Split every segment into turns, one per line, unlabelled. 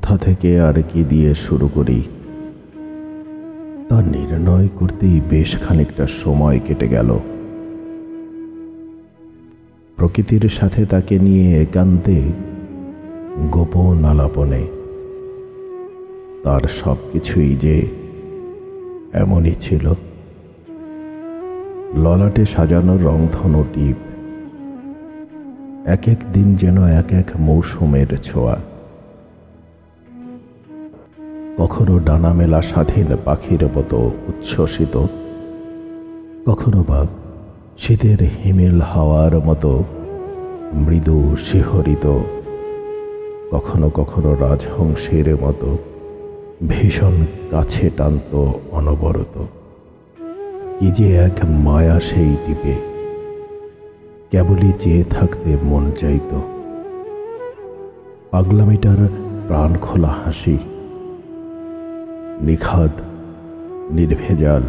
কোথা থেকে আর কি দিয়ে শুরু করি তা নির্ণয় করতেই বেশ খানিকটা সময় কেটে গেল। প্রকৃতির সাথে তাকে নিয়ে একান্তে গোপন আলাপনে তার সবকিছুই যে এমনই ছিল। ললাটে সাজানো রংধনু টিপ, এক এক দিন যেন এক এক মৌসুমের ছোঁয়া। কখনো ডানা মেলা স্বাধীন পাখির মতো উচ্ছ্বসিত, কখনো বা শীতের হিমেল হাওয়ার মতো মৃদু শিহরিত, কখনো কখনো রাজহংসের মতো ভীষণ কাছে টানত অনবরত। কি যে এক মায়া সেই টিপে, কেবলই চেয়ে থাকতে মন চাইত। পাগলামিটার প্রাণ খোলা হাসি, নিখাদ নির্ভেজাল,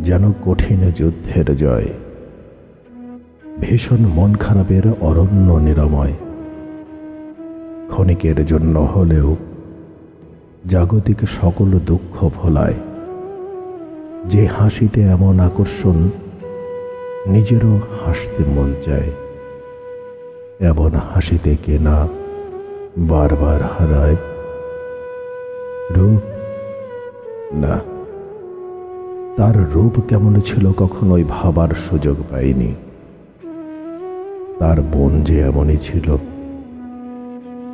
যেন কঠিন যুদ্ধের জয়। ভীষণ মন খারাপের অরণ্য নিরাময়, ক্ষণিকের জন্য হলেও জাগতিক সকল দুঃখ ভোলায়। যে হাসিতে এমন আকর্ষণ, নিজেরও হাসতে মন চায়। এমন হাসিতে কে না বারবার হারায়। রূপ না, তার রূপ কেমন ছিল কখনোই ভাবার সুযোগ পাইনি। তার মন যে এমনই ছিল,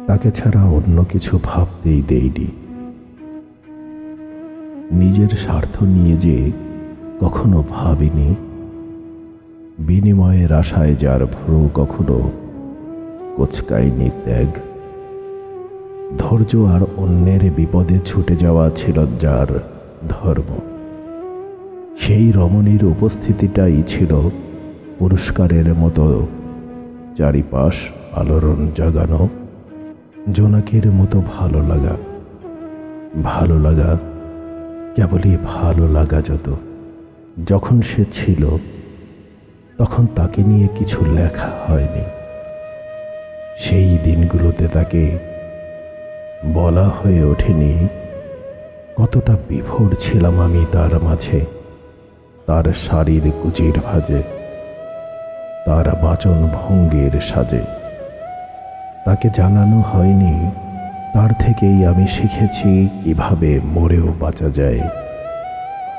তাকে ছাড়া অন্য কিছু ভাবতেই দেইনি। নিজের স্বার্থ নিয়ে যে কখনো ভাবিনি, বিনিময়ের আশায় যার ভ্রু কখনো কোচকায়নি ত্যাগ। ধৈর্য আর অন্যের বিপদে ছুটে যাওয়া ছিল যার ধর্ম। সেই রমণীর উপস্থিতিটাই ছিল পুরস্কারের মতো চারিপাশ আলোড়ন জাগানো জোনাকের মতো ভালো লাগা। ভালো লাগা, কেবলই ভালো লাগা। যখন সে ছিল তখন তাকে নিয়ে কিছু লেখা হয়নি। সেই দিনগুলোতে তাকে বলা হয়ে ওঠেনি কতটা বিভোর ছিলাম আমি তার মাঝে, তার শাড়ির কুচির ভাজে, তার বাচন ভঙ্গির সাজে। তাকে জানানো হয়নি তার থেকেই আমি শিখেছি কিভাবে মরেও বাঁচা যায়,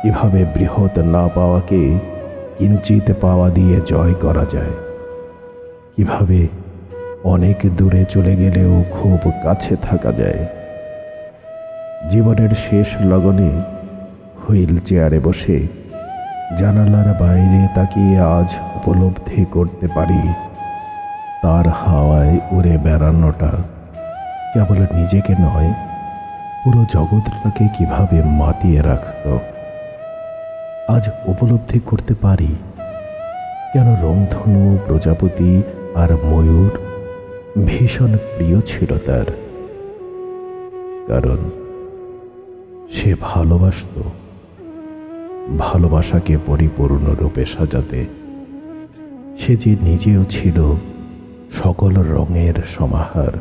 কিভাবে বৃহৎ না পাওয়াকে কিঞ্চিত পাওয়া দিয়ে জয় করা যায়, কিভাবে অনেক দূরে চলে গেলেও খুব কাছে থাকা যায়। জীবনের শেষ লগনে হুইল চেয়ারে বসে জানালার বাইরে তাকিয়ে আজ উপলব্ধি করতে পারি তার হাওয়ায় উড়ে বেড়ানোটা কেবল নিজেকে নয়, পুরো জগৎটাকে কিভাবে মাতিয়ে রাখত। আজ উপলব্ধি করতে পারি কেন রংধনু, প্রজাপতি আর ময়ূর ভীষণ প্রিয় ছিল তার। কারণ সে ভালোবাসত, ভালোবাসাকে পরিপূর্ণ রূপে সাজাতে। সে যে নিজেও ছিল সকল রঙের সমাহার।